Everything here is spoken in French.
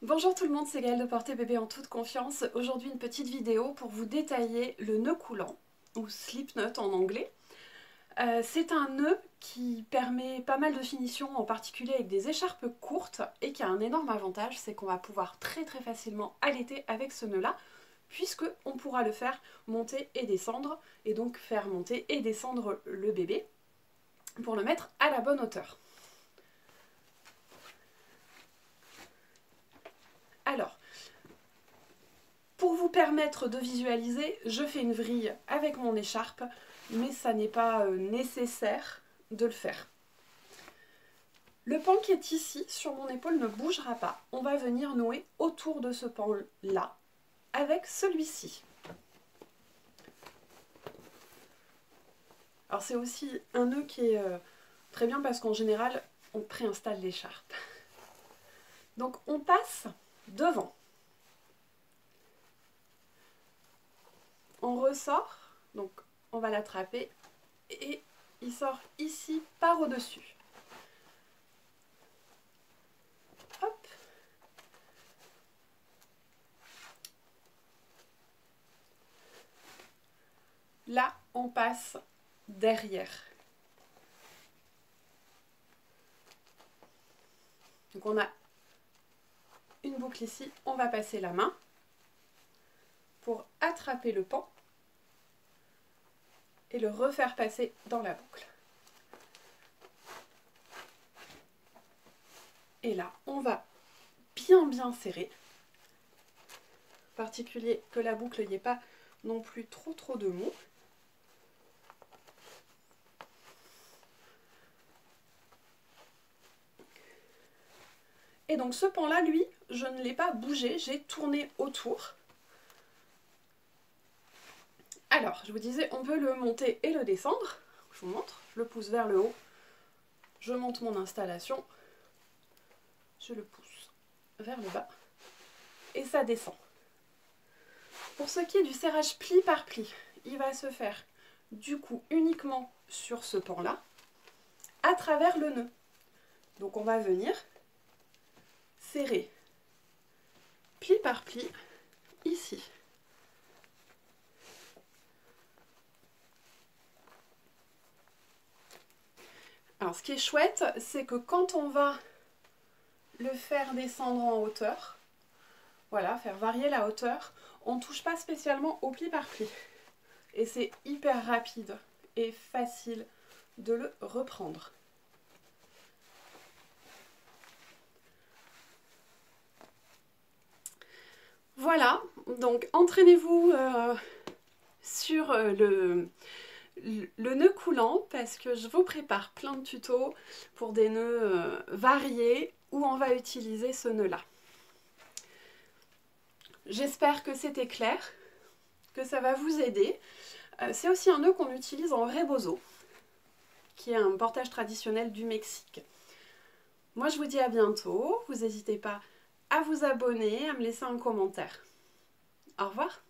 Bonjour tout le monde, c'est Gaëlle de Porter Bébé en toute confiance. Aujourd'hui une petite vidéo pour vous détailler le nœud coulant, ou slip knot en anglais. C'est un nœud qui permet pas mal de finition, en particulier avec des écharpes courtes, et qui a un énorme avantage, c'est qu'on va pouvoir très facilement allaiter avec ce nœud-là, puisqu'on pourra le faire monter et descendre, et donc faire monter et descendre le bébé, pour le mettre à la bonne hauteur. Alors, pour vous permettre de visualiser, je fais une vrille avec mon écharpe, mais ça n'est pas nécessaire de le faire. Le pan qui est ici, sur mon épaule, ne bougera pas. On va venir nouer autour de ce pan-là, avec celui-ci. Alors c'est aussi un nœud qui est très bien parce qu'en général, on préinstalle l'écharpe. Donc on passe devant. On ressort, donc on va l'attraper et il sort ici par au-dessus. Hop. Là, on passe derrière. Donc on a une boucle ici, on va passer la main pour attraper le pan et le refaire passer dans la boucle. Et là, on va bien serrer, en particulier que la boucle n'y ait pas non plus trop de mou. Et donc ce pan-là, lui, je ne l'ai pas bougé, j'ai tourné autour. Alors, je vous disais, on peut le monter et le descendre. Je vous montre, je le pousse vers le haut, je monte mon installation, je le pousse vers le bas et ça descend. Pour ce qui est du serrage pli par pli, il va se faire du coup uniquement sur ce pan-là, à travers le nœud. Donc on va venir serrer pli par pli ici. Alors ce qui est chouette, c'est que quand on va le faire descendre en hauteur, voilà, faire varier la hauteur, on ne touche pas spécialement au pli par pli. Et c'est hyper rapide et facile de le reprendre. Voilà, donc entraînez-vous sur le nœud coulant parce que je vous prépare plein de tutos pour des nœuds variés où on va utiliser ce nœud-là. J'espère que c'était clair, que ça va vous aider. C'est aussi un nœud qu'on utilise en rebozo, qui est un bordage traditionnel du Mexique. Moi je vous dis à bientôt, vous n'hésitez pas à vous abonner, à me laisser un commentaire. Au revoir.